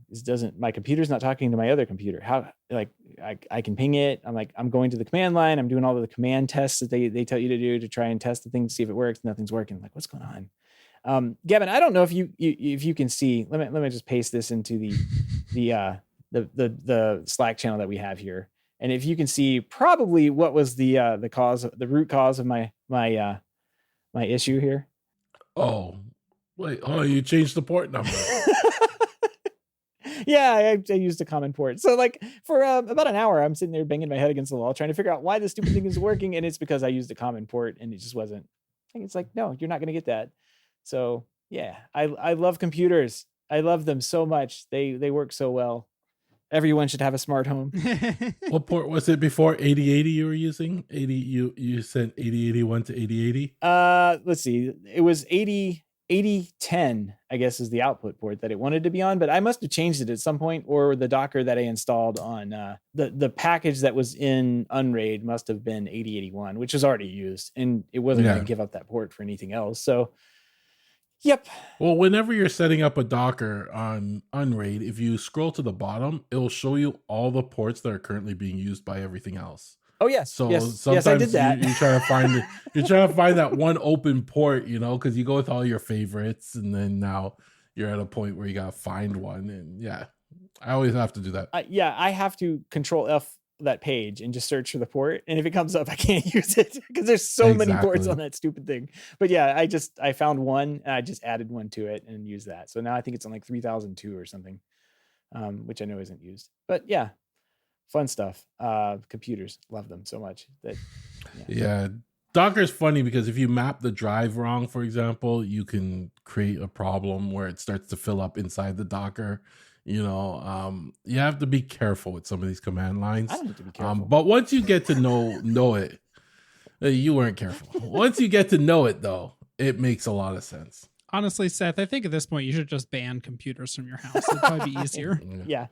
My computer's not talking to my other computer. How, I can ping it. I'm going to the command line. I'm doing all of the command tests that they tell you to do to try and test the thing to see if it works. Nothing's working. I'm like, what's going on? Gavin, I don't know if you can see. Let me just paste this into the Slack channel that we have here. And if you can see probably what was the root cause of my issue here. Oh, wait. Oh, you changed the port number. Yeah, I used a common port. So for about an hour, I'm sitting there banging my head against the wall trying to figure out why this stupid thing is working. And it's because I used a common port, and it just wasn't It's like, no, you're not going to get that. So yeah, I love computers. I love them so much. They work so well. Everyone should have a smart home. What port was it before 8080 you were using? 80 you sent 8081 to 8080? Let's see. It was 8010, I guess, is the output port that it wanted to be on, but I must have changed it at some point, or the Docker that I installed on the package that was in Unraid must have been 8081, which was already used, and it wasn't going to give up that port for anything else. So yep. Well, whenever you're setting up a Docker on Unraid, if you scroll to the bottom, it'll show you all the ports that are currently being used by everything else. Oh yes. So yes. sometimes I did that. you're trying to find that one open port, because you go with all your favorites, and then now you're at a point where you gotta find one. And yeah, I always have to do that. I have to Control F that page and just search for the port, and if it comes up, I can't use it because there's so many ports on that stupid thing. But yeah, I found one and I just added one to it and used that. So now I think it's on like 3002 or something, which I know isn't used. But yeah, fun stuff. Computers, love them so much that yeah. Docker's funny because if you map the drive wrong, for example, you can create a problem where it starts to fill up inside the Docker. You have to be careful with some of these command lines. I don't have to be careful. But once you get to know it, you weren't careful. Once you get to know it, though, it makes a lot of sense. Honestly, Seth, I think at this point you should just ban computers from your house. It'd probably be easier. Yeah.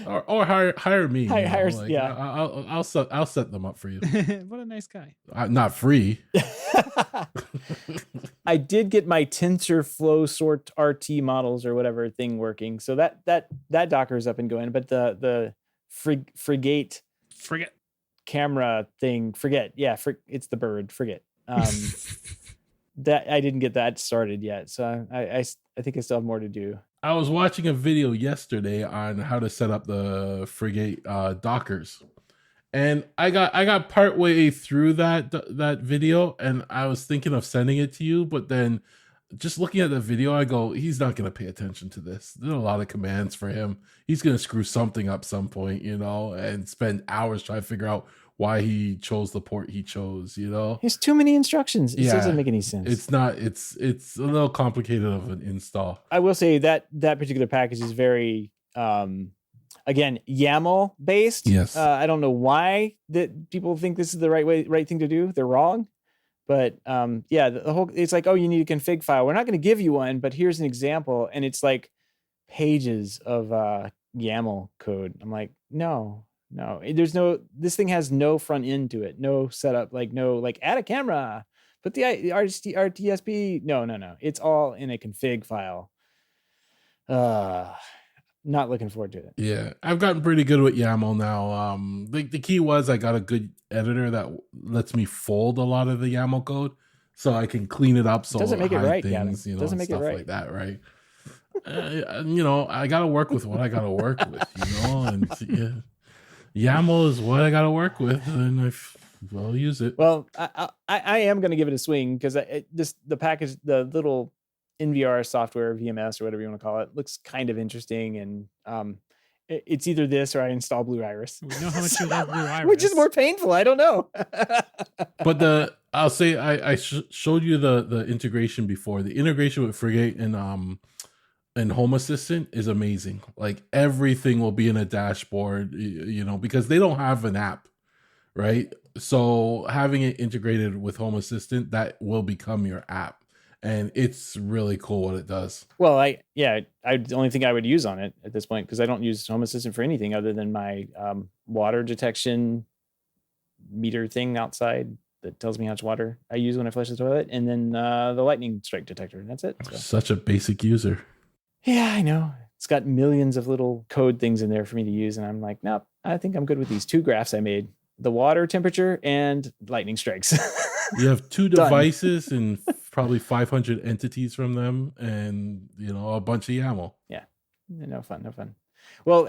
Or hire me. Yeah. I'll set them up for you. What a nice guy. Not free. I did get my TensorFlow sort RT models or whatever thing working, so that Docker is up and going. But the frigate camera thing, it's the bird frigate. That I didn't get that started yet, so I think I still have more to do. I was watching a video yesterday on how to set up the frigate Dockers, and I got partway through that video, and I was thinking of sending it to you, but then just looking at the video, I go, he's not going to pay attention to this. There's a lot of commands for him. He's going to screw something up some point, and spend hours trying to figure out why he chose the port he chose, There's too many instructions. It doesn't make any sense. It's not, it's a little complicated of an install. I will say that particular package is very, again, YAML based. Yes. I don't know why that people think this is the right thing to do. They're wrong. But the whole, it's like, oh, you need a config file. We're not going to give you one, but here's an example. And it's like pages of YAML code. I'm like, no, this thing has no front end to it. No setup, add a camera, put the RTSP. No. It's all in a config file. Not looking forward to it. Yeah, I've gotten pretty good with YAML now. The key was I got a good editor that lets me fold a lot of the YAML code, so I can clean it up. So it doesn't make it right. Things, doesn't make stuff it right. like that, right? I got to work with what I got to work with, and YAML is what I got to work with, and I'll use it. Well, I am going to give it a swing because the package, the little NVR software, VMS or whatever you want to call it, looks kind of interesting, and it's either this or I install Blue Iris. We know how much you love Blue Iris, which is more painful. I don't know. But I'll say I showed you the integration before. The integration with Frigate and Home Assistant is amazing. Like everything will be in a dashboard, because they don't have an app, right? So having it integrated with Home Assistant, that will become your app. And it's really cool what it does. Well, the only thing I would use on it at this point, because I don't use Home Assistant for anything other than my water detection meter thing outside that tells me how much water I use when I flush the toilet, and then the lightning strike detector. That's it. So. Such a basic user. Yeah, I know. It's got millions of little code things in there for me to use, and I'm like, nope, I think I'm good with these two graphs I made: the water temperature and lightning strikes. You have two devices and probably 500 entities from them, and a bunch of YAML. Yeah, no fun. Well,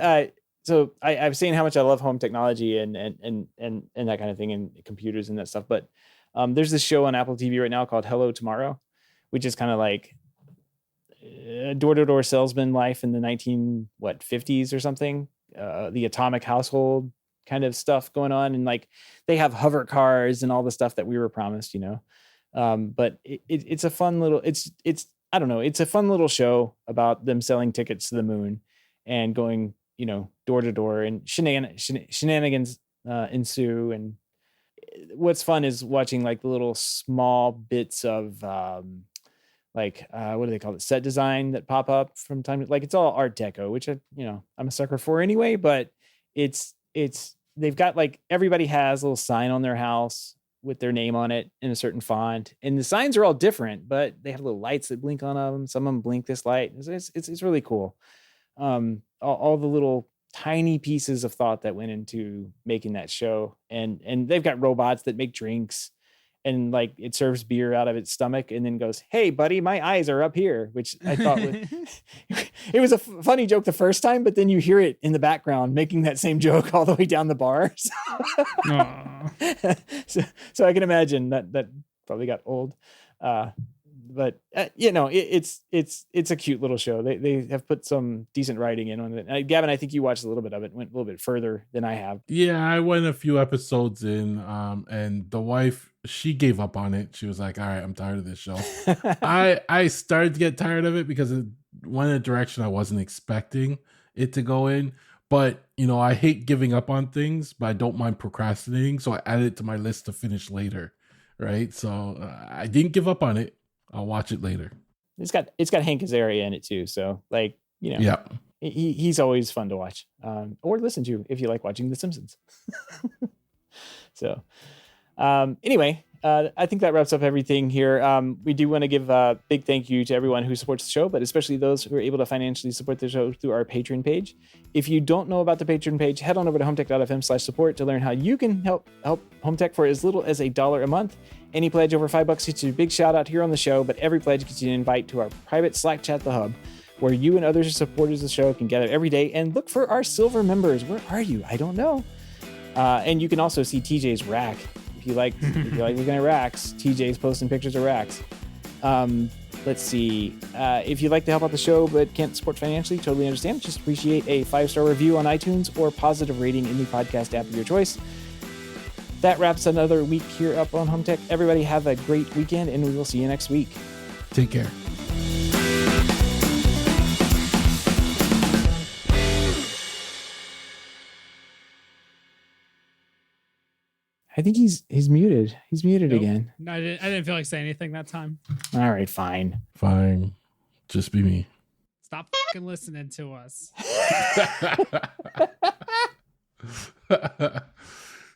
so I was saying how much I love home technology and that kind of thing, and computers and that stuff. But there's this show on Apple TV right now called Hello Tomorrow, which is kind of like door-to-door salesman life in the 50s or something. The atomic household kind of stuff going on, and like they have hover cars and all the stuff that we were promised, But it's a fun little, I don't know, it's a fun little show about them selling tickets to the moon and going, door to door, and shenanigans ensue. And what's fun is watching like the little small bits of what do they call it, set design that pop up from time to, like, it's all art deco, which I'm a sucker for anyway. But it's they've got, like, everybody has a little sign on their house with their name on it in a certain font, and the signs are all different, but they have little lights that blink on them. Some of them blink this light. It's really cool. All the little tiny pieces of thought that went into making that show, and they've got robots that make drinks, and like it serves beer out of its stomach and then goes, "Hey buddy, my eyes are up here," which I thought it was a funny joke the first time, but then you hear it in the background making that same joke all the way down the bar. So I can imagine that probably got old. But it's a cute little show. They have put some decent writing in on it. Gavin, I think you watched a little bit of it, went a little bit further than I have. Yeah, I went a few episodes in, and the wife, she gave up on it. She was like, "All right, I'm tired of this show." I started to get tired of it because it went in a direction I wasn't expecting it to go in. But, I hate giving up on things, but I don't mind procrastinating. So I added it to my list to finish later. Right. So I didn't give up on it. I'll watch it later. It's got Hank Azaria in it too. So yeah, he's always fun to watch, or listen to if you like watching The Simpsons. So anyway, I think that wraps up everything here. We do want to give a big thank you to everyone who supports the show, but especially those who are able to financially support the show through our Patreon page. If you don't know about the Patreon page, head on over to HomeTech.fm/support to learn how you can help HomeTech for as little as $1 a month. Any pledge over $5 gets you a big shout out here on the show, but every pledge gets you an invite to our private Slack chat, The Hub, where you and others who supporters of the show can gather every day and look for our silver members. Where are you? I don't know. And you can also see TJ's rack. If you like looking at racks, TJ's posting pictures of racks. Let's see. If you'd like to help out the show but can't support financially, totally understand. Just appreciate a 5-star review on iTunes or positive rating in the podcast app of your choice. That wraps another week here up on HomeTech. Everybody have a great weekend, and we will see you next week. Take care. I think he's muted. He's muted Nope. again. No, I didn't feel like saying anything that time. All right, fine. Fine. Just be me. Stop fucking listening to us.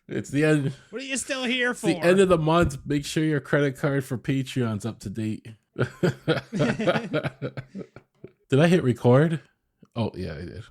It's the end. What are you still here for? It's the end of the month. Make sure your credit card for Patreon's up to date. Did I hit record? Oh, yeah, I did.